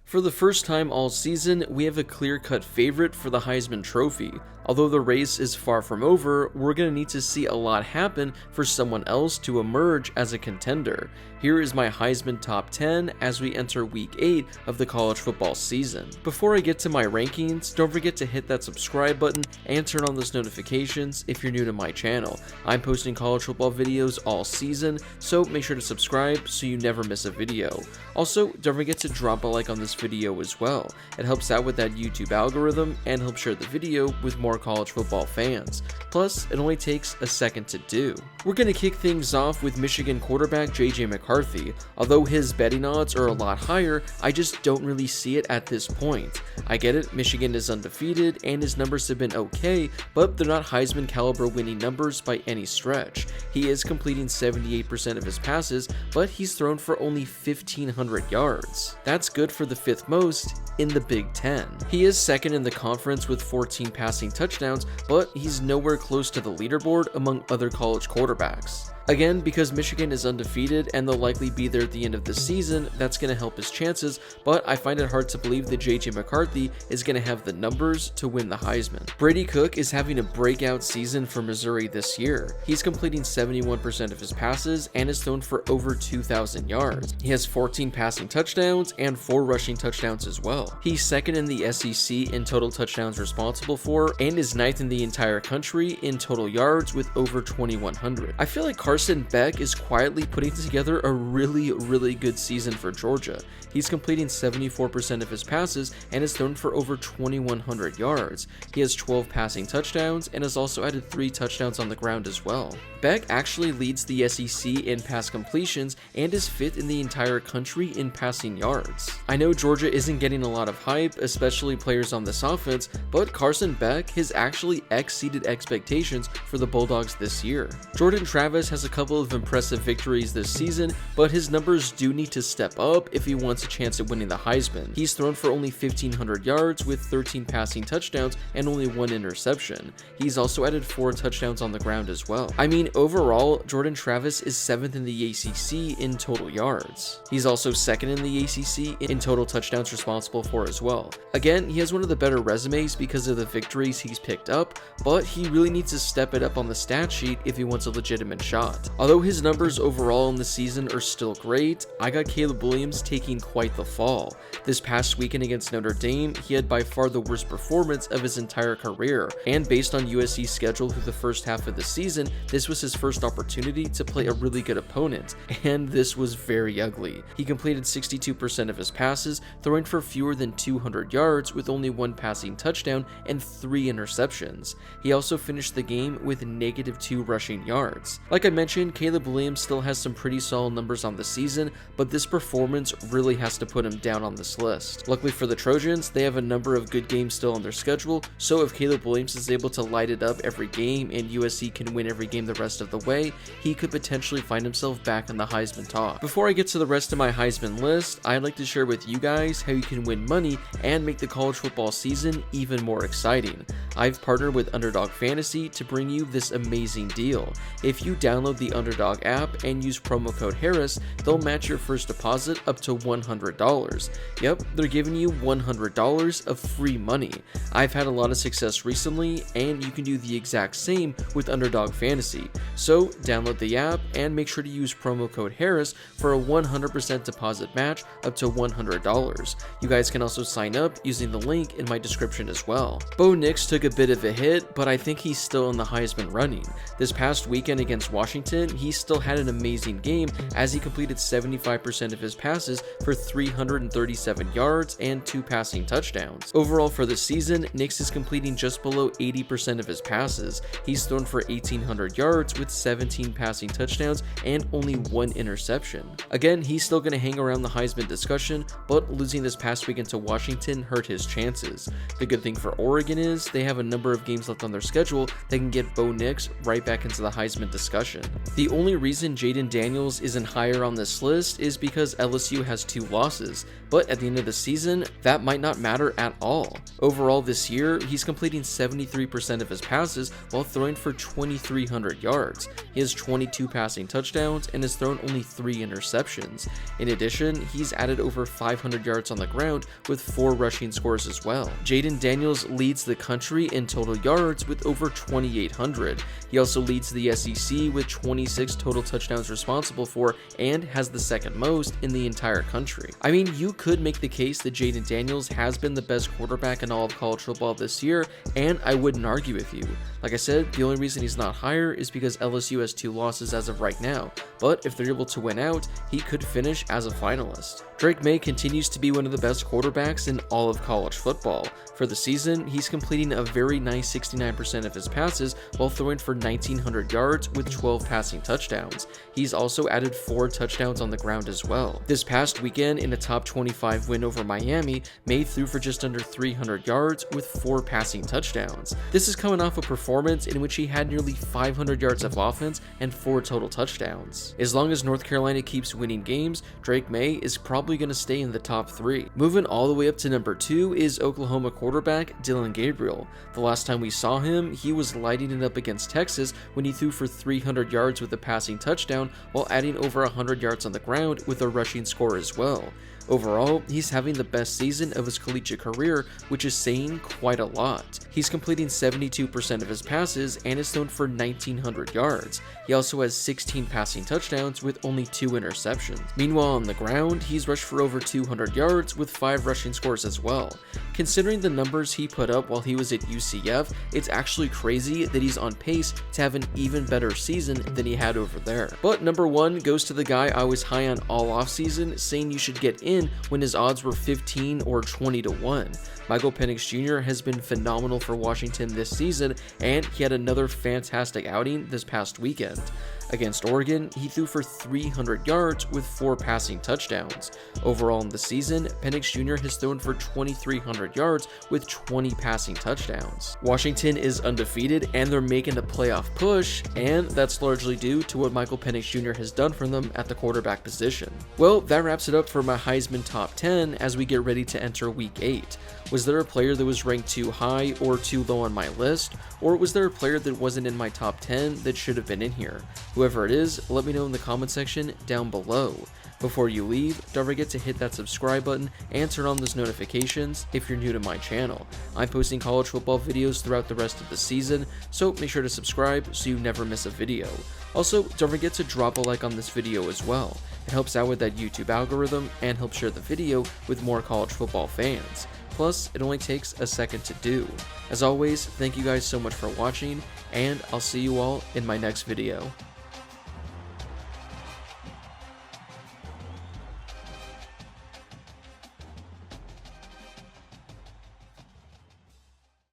For the first time all season, we have a clear-cut favorite for the Heisman Trophy. Although the race is far from over, we're going to need to see a lot happen for someone else to emerge as a contender. Here is my Heisman top 10 as we enter week 8 of the college football season. Before I get to my rankings, don't forget to hit that subscribe button and turn on those notifications if you're new to my channel. I'm posting college football videos all season, so make sure to subscribe so you never miss a video. Also, don't forget to drop a like on this video as well. It helps out with that YouTube algorithm and helps share the video with more college football fans. Plus, it only takes a second to do. We're going to kick things off with Michigan quarterback JJ McCarthy. Although his betting odds are a lot higher, I just don't really see it at this point. I get it, Michigan is undefeated and his numbers have been okay, but they're not Heisman caliber winning numbers by any stretch. He is completing 78% of his passes, but he's thrown for only 1,500 yards. That's good for the 5th most in the Big Ten. He is second in the conference with 14 passing touchdowns, but he's nowhere close to the leaderboard among other college quarterbacks. Again, because Michigan is undefeated and they'll likely be there at the end of the season, that's going to help his chances, but I find it hard to believe that JJ McCarthy is going to have the numbers to win the Heisman. Brady Cook is having a breakout season for Missouri this year. He's completing 71% of his passes and is thrown for over 2,000 yards. He has 14 passing touchdowns and 4 rushing touchdowns as well. He's second in the SEC in total touchdowns responsible for and is 9th in the entire country in total yards with over 2,100. I feel like Carson Beck is quietly putting together a really good season for Georgia. He's completing 74% of his passes and has thrown for over 2,100 yards. He has 12 passing touchdowns and has also added 3 touchdowns on the ground as well. Beck actually leads the SEC in pass completions and is 5th in the entire country in passing yards. I know Georgia isn't getting a lot of hype, especially players on this offense, but Carson Beck has actually exceeded expectations for the Bulldogs this year. Jordan Travis has a couple of impressive victories this season, but his numbers do need to step up if he wants a chance at winning the Heisman. He's thrown for only 1,500 yards with 13 passing touchdowns and only 1 interception. He's also added 4 touchdowns on the ground as well. I mean, overall, Jordan Travis is 7th in the ACC in total yards. He's also 2nd in the ACC in total touchdowns responsible for as well. Again, he has one of the better resumes because of the victories he's picked up, but he really needs to step it up on the stat sheet if he wants a legitimate shot. Although his numbers overall in the season are still great, I got Caleb Williams taking quite the fall. This past weekend against Notre Dame, he had by far the worst performance of his entire career, and based on USC's schedule through the first half of the season, this was his first opportunity to play a really good opponent, and this was very ugly. He completed 62% of his passes, throwing for fewer than 200 yards with only 1 passing touchdown and 3 interceptions. He also finished the game with -2 rushing yards. Like I mentioned, Caleb Williams still has some pretty solid numbers on the season, but this performance really has to put him down on this list. Luckily for the Trojans, they have a number of good games still on their schedule, so if Caleb Williams is able to light it up every game and USC can win every game the rest of the way, he could potentially find himself back in the Heisman talk. Before I get to the rest of my Heisman list, I'd like to share with you guys how you can win money and make the college football season even more exciting. I've partnered with Underdog Fantasy to bring you this amazing deal. If you download the Underdog app and use promo code Harris, they'll match your first deposit up to $100. Yep, they're giving you $100 of free money. I've had a lot of success recently, and you can do the exact same with Underdog Fantasy. So download the app and make sure to use promo code Harris for a 100% deposit match up to $100. You guys can also sign up using the link in my description as well. Bo Nix took a bit of a hit, but I think he's still in the Heisman running. This past weekend against Washington, he still had an amazing game as he completed 75% of his passes for 337 yards and 2 passing touchdowns. Overall for the season, Nix is completing just below 80% of his passes. He's thrown for 1,800 yards with 17 passing touchdowns and only 1 interception. Again, he's still going to hang around the Heisman discussion, but losing this past weekend to Washington hurt his chances. The good thing for Oregon is they have a number of games left on their schedule that can get Bo Nix right back into the Heisman discussion. The only reason Jaden Daniels isn't higher on this list is because LSU has 2 losses, but at the end of the season, that might not matter at all. Overall this year, he's completing 73% of his passes while throwing for 2,300 yards. He has 22 passing touchdowns and has thrown only 3 interceptions. In addition, he's added over 500 yards on the ground with 4 rushing scores as well. Jaden Daniels leads the country in total yards with over 2,800. He also leads the SEC with 26 total touchdowns responsible for and has the second most in the entire country. I mean, you could make the case that Jaden Daniels has been the best quarterback in all of college football this year, and I wouldn't argue with you. Like I said, the only reason he's not higher is because LSU has 2 losses as of right now, but if they're able to win out, he could finish as a finalist. Drake Maye continues to be one of the best quarterbacks in all of college football. For the season, he's completing a very nice 69% of his passes while throwing for 1,900 yards with 12 passing touchdowns. He's also added 4 touchdowns on the ground as well. This past weekend, in a top 25 win over Miami, Maye threw for just under 300 yards with 4 passing touchdowns. This is coming off a performance in which he had nearly 500 yards of offense and 4 total touchdowns. As long as North Carolina keeps winning games, Drake Maye is probably going to stay in the top 3. Moving all the way up to number 2 is Oklahoma quarterback Dillon Gabriel. The last time we saw him, he was lighting it up against Texas when he threw for 300 yards with a passing touchdown while adding over 100 yards on the ground with a rushing score as well. Overall, he's having the best season of his collegiate career, which is saying quite a lot. He's completing 72% of his passes and is thrown for 1,900 yards. He also has 16 passing touchdowns with only 2 interceptions. Meanwhile, on the ground, he's rushed for over 200 yards with 5 rushing scores as well. Considering the numbers he put up while he was at UCF, it's actually crazy that he's on pace to have an even better season than he had over there. But number 1 goes to the guy I was high on all offseason, saying you should get in when his odds were 15 or 20 to 1. Michael Penix Jr. has been phenomenal for Washington this season, and he had another fantastic outing this past weekend. Against Oregon, he threw for 300 yards with 4 passing touchdowns. Overall in the season, Penix Jr. has thrown for 2,300 yards with 20 passing touchdowns. Washington is undefeated and they're making a playoff push, and that's largely due to what Michael Penix Jr. has done for them at the quarterback position. Well, that wraps it up for my Heisman top 10 as we get ready to enter week 8. Was there a player that was ranked too high or too low on my list? Or was there a player that wasn't in my top 10 that should have been in here? Whoever it is, let me know in the comment section down below. Before you leave, don't forget to hit that subscribe button and turn on those notifications if you're new to my channel. I'm posting college football videos throughout the rest of the season, so make sure to subscribe so you never miss a video. Also, don't forget to drop a like on this video as well. It helps out with that YouTube algorithm and helps share the video with more college football fans. Plus, it only takes a second to do. As always, thank you guys so much for watching, and I'll see you all in my next video.